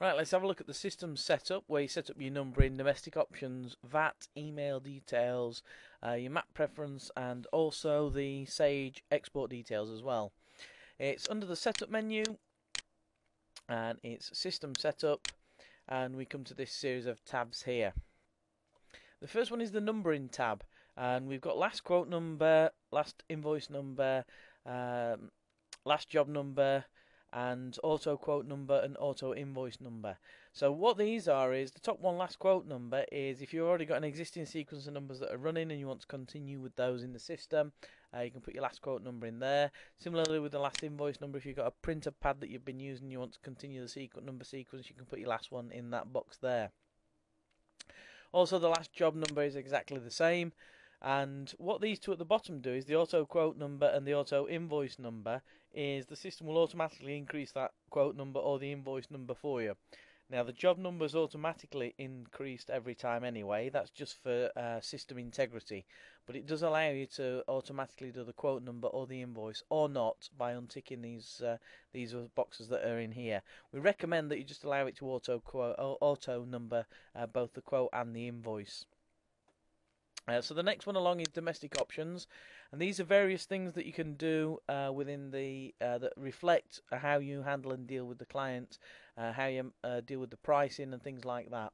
Right, let's have a look at the system setup, where you set up your numbering, domestic options, VAT, email details, your map preference, and also the Sage export details as well. It's under the setup menu, and it's system setup, and we come to this series of tabs here. The first one is the numbering tab, and we've got last quote number, last invoice number, last job number, and auto quote number and auto invoice number. So what these are is the top one, last quote number, is if you've already got an existing sequence of numbers that are running and you want to continue with those in the system, you can put your last quote number in there. Similarly with the last invoice number, if you've got a printer pad that you've been using and you want to continue the number sequence, you can put your last one in that box there. Also, the last job number is exactly the same. And what these two at the bottom do is the auto quote number and the auto invoice number is the system will automatically increase that quote number or the invoice number for you. Now the job number is automatically increased every time anyway. That's just for system integrity, but it does allow you to automatically do the quote number or the invoice or not by unticking these boxes that are in here. We recommend that you just allow it to auto number both the quote and the invoice. So the next one along is domestic options, and these are various things that you can do within the that reflect how you handle and deal with the client, how you deal with the pricing and things like that.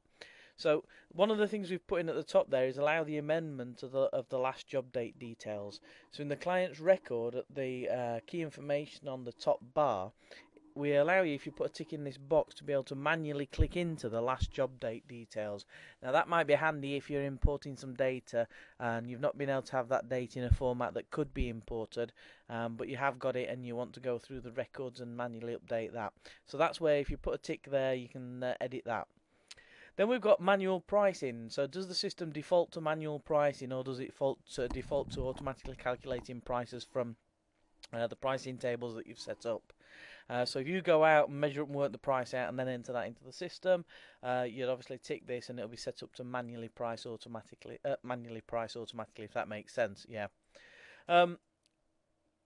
So one of the things we've put in at the top there is allow the amendment of the last job date details. So in the client's record, the key information on the top bar, we allow you, if you put a tick in this box, to be able to manually click into the last job date details. Now that might be handy if you're importing some data and you've not been able to have that data in a format that could be imported, but you have got it and you want to go through the records and manually update that. So that's where, if you put a tick there, you can edit that. Then we've got manual pricing. So does the system default to manual pricing, or does it default to automatically calculating prices from the pricing tables that you've set up? So if you go out and measure up and work the price out and then enter that into the system, you'd obviously tick this and it'll be set up to manually price automatically, if that makes sense. Yeah.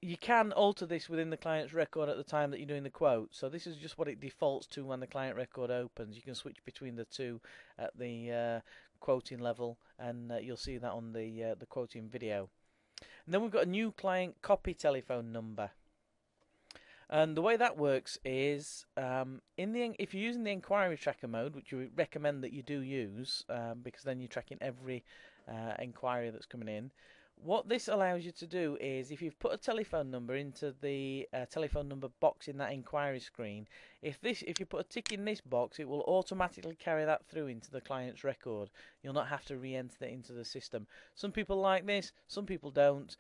You can alter this within the client's record at the time that you're doing the quote. So this is just what it defaults to when the client record opens. You can switch between the two at the quoting level, and you'll see that on the quoting video. And then we've got a new client copy telephone number. And the way that works is, if you're using the inquiry tracker mode, which we recommend that you do use, because then you're tracking every inquiry that's coming in. What this allows you to do is, if you've put a telephone number into the telephone number box in that inquiry screen, if you put a tick in this box, it will automatically carry that through into the client's record. You'll not have to re-enter that into the system. Some people like this, some people don't.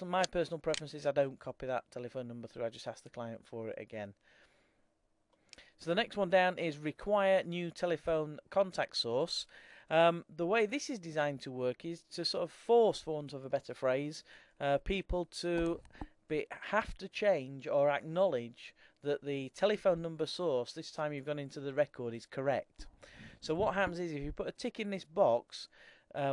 My personal preference is I don't copy that telephone number through. I just ask the client for it again. So the next one down is require new telephone contact source. The way this is designed to work is to sort of force, for want of a better phrase, people to have to change or acknowledge that the telephone number source, this time you've gone into the record, is correct. So what happens is, if you put a tick in this box,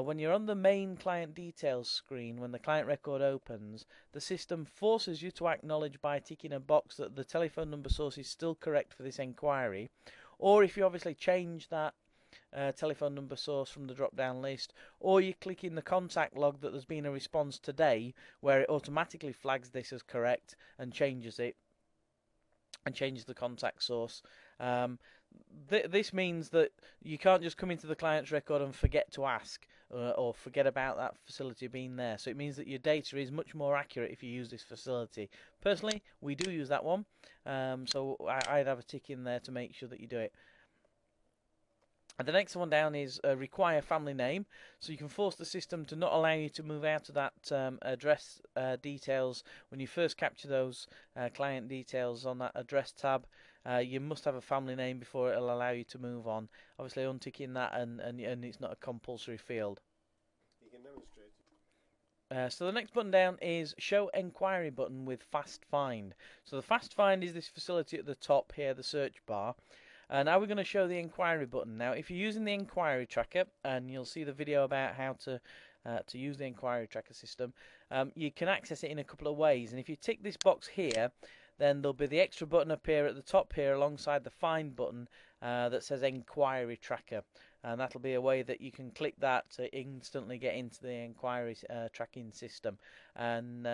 when you're on the main client details screen, when the client record opens, the system forces you to acknowledge by ticking a box that the telephone number source is still correct for this inquiry. Or if you obviously change that telephone number source from the drop down list, or you click in the contact log that there's been a response today, where it automatically flags this as correct and changes it and changes the contact source. This means that you can't just come into the client's record and forget to ask or forget about that facility being there. So it means that your data is much more accurate if you use this facility. Personally, we do use that one, so I'd have a tick in there to make sure that you do it. And the next one down is require family name. So you can force the system to not allow you to move out of that address details when you first capture those client details on that address tab. You must have a family name before it'll allow you to move on. Obviously unticking that and it's not a compulsory field. You can demonstrate. So the next button down is show enquiry button with fast find. So the fast find is this facility at the top here, the search bar. Now we're going to show the inquiry button. Now if you're using the inquiry tracker, and you'll see the video about how to use the inquiry tracker system, you can access it in a couple of ways. And if you tick this box here, then there'll be the extra button appear at the top here alongside the Find button that says Enquiry Tracker. And that'll be a way that you can click that to instantly get into the Enquiry tracking system. And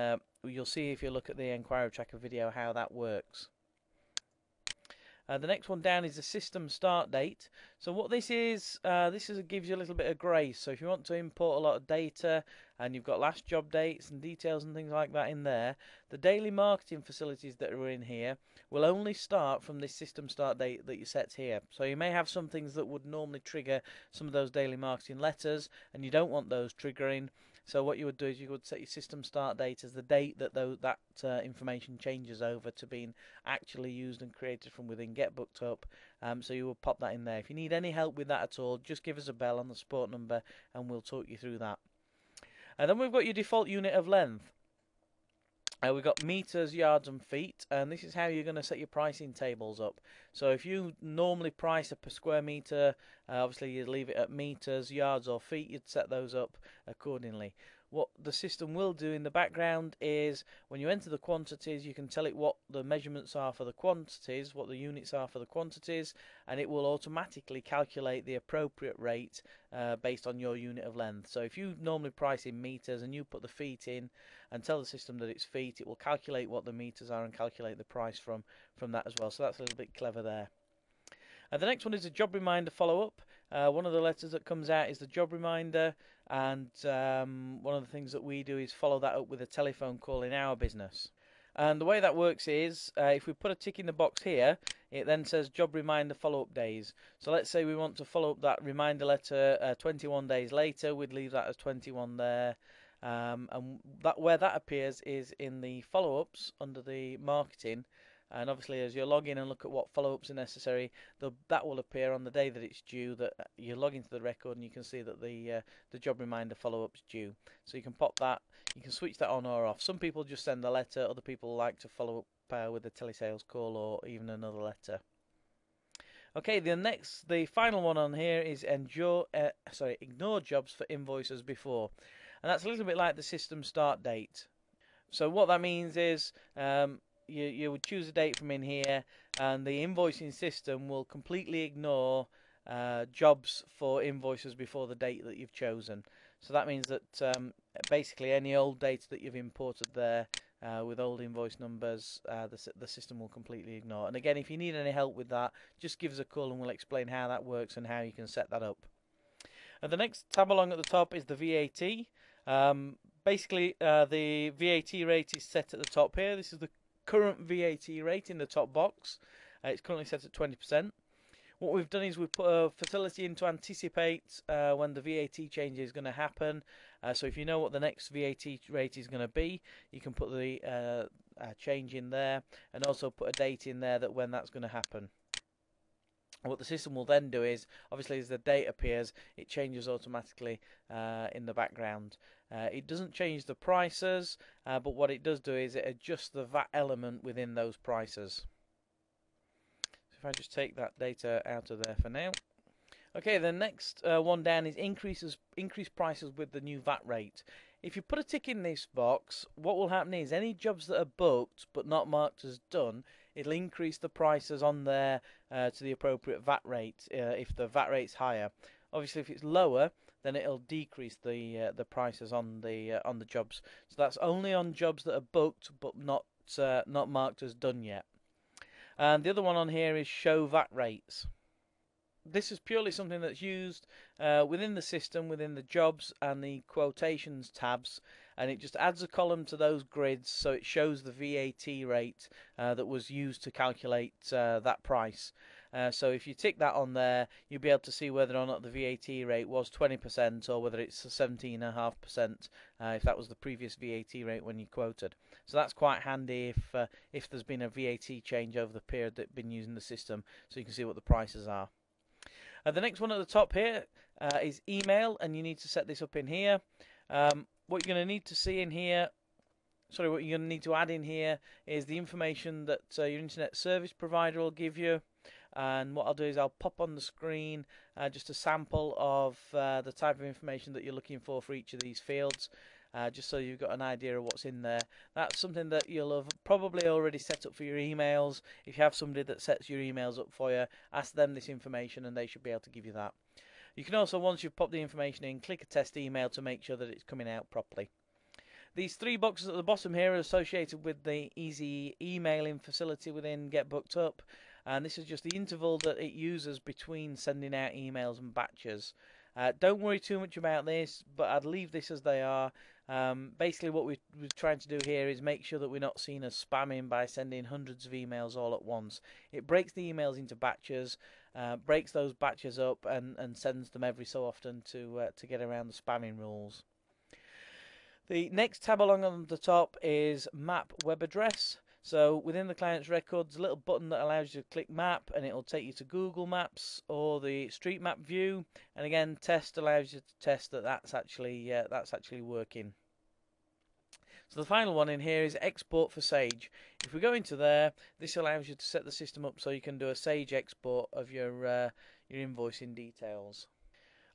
you'll see if you look at the Enquiry Tracker video how that works. The next one down is the system start date. So what this is gives you a little bit of grace. So if you want to import a lot of data and you've got last job dates and details and things like that in there, the daily marketing facilities that are in here will only start from this system start date that you set here. So you may have some things that would normally trigger some of those daily marketing letters, and you don't want those triggering. So what you would do is you would set your system start date as the date that that information changes over to being actually used and created from within GetBookedUp. So you will pop that in there. If you need any help with that at all, just give us a bell on the support number and we'll talk you through that. And then we've got your default unit of length. We've got meters, yards and feet, and this is how you're going to set your pricing tables up. So if you normally price a per square meter, obviously you'd leave it at meters, yards or feet, you'd set those up accordingly. What the system will do in the background is when you enter the quantities, you can tell it what the measurements are for the quantities, what the units are for the quantities, and it will automatically calculate the appropriate rate based on your unit of length. So if you normally price in meters and you put the feet in and tell the system that it's feet, it will calculate what the meters are and calculate the price from that as well. So that's a little bit clever there. The next one is a job reminder follow-up. One of the letters that comes out is the job reminder, and one of the things that we do is follow that up with a telephone call in our business. And the way that works is, if we put a tick in the box here, it then says job reminder follow-up days. So let's say we want to follow up that reminder letter 21 days later, we'd leave that as 21 there. And where that appears is in the follow-ups under the marketing. And obviously, as you log in and look at what follow-ups are necessary, that will appear on the day that it's due. That you log into the record and you can see that the job reminder follow-up's due. So you can pop that, you can switch that on or off. Some people just send a letter. Other people like to follow up with a telesales call or even another letter. Okay, the final one on here is ignore jobs for invoices before, and that's a little bit like the system start date. So what that means is you would choose a date from in here, and the invoicing system will completely ignore jobs for invoices before the date that you've chosen. So that means that basically any old data that you've imported there with old invoice numbers, the system will completely ignore. And again, if you need any help with that, just give us a call and we'll explain how that works and how you can set that up. And the next tab along at the top is the VAT. Basically, the VAT rate is set at the top here. This is the current VAT rate in the top box. It's currently set at 20%. What we've done is we've put a facility in to anticipate when the VAT change is going to happen. So if you know what the next VAT rate is going to be, you can put the change in there and also put a date in there that when that's going to happen. What the system will then do is, obviously as the date appears, it changes automatically in the background. It doesn't change the prices, but what it does do is it adjusts the VAT element within those prices. So if I just take that data out of there for now. Okay, the next one down is increase prices with the new VAT rate. If you put a tick in this box, what will happen is any jobs that are booked but not marked as done, it'll increase the prices on there to the appropriate VAT rate if the VAT rate's higher. Obviously, if it's lower, then it'll decrease the prices on the jobs. So that's only on jobs that are booked but not marked as done yet. And the other one on here is show VAT rates. This is purely something that's used within the system, within the jobs and the quotations tabs, and it just adds a column to those grids so it shows the VAT rate that was used to calculate that price. So if you tick that on there, you'll be able to see whether or not the VAT rate was 20% or whether it's 17.5% if that was the previous VAT rate when you quoted. So that's quite handy if there's been a VAT change over the period that you've been using the system, so you can see what the prices are. The next one at the top here is email, and you need to set this up in here. What you're going to need to see in here, what you're going to need to add in here is the information that your internet service provider will give you. And what I'll do is I'll pop on the screen just a sample of the type of information that you're looking for each of these fields. just so you've got an idea of what's in there. That's something that you'll have probably already set up for your emails. If you have somebody that sets your emails up for you, ask them this information and they should be able to give you that. You can also, once you've popped the information in, click a test email to make sure that it's coming out properly. These three boxes at the bottom here are associated with the easy emailing facility within GetBookedUp, and this is just the interval that it uses between sending out emails and batches. Don't worry too much about this, but I'd leave this as they are. Basically what we're trying to do here is make sure that we're not seen as spamming by sending hundreds of emails all at once. It breaks the emails into batches, breaks those batches up and sends them every so often to get around the spamming rules. The next tab along on the top is Map Web Address. So within the client's records, a little button that allows you to click Map, and it will take you to Google Maps or the Street Map view. And again, Test allows you to test that that's actually working. So the final one in here is Export for Sage. If we go into there, this allows you to set the system up so you can do a Sage export of your invoicing details.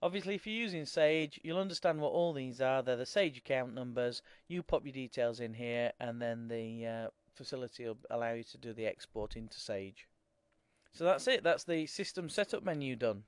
Obviously, if you're using Sage, you'll understand what all these are. They're the Sage account numbers. You pop your details in here, and then the facility will allow you to do the export into Sage. So that's it. That's the system setup menu done.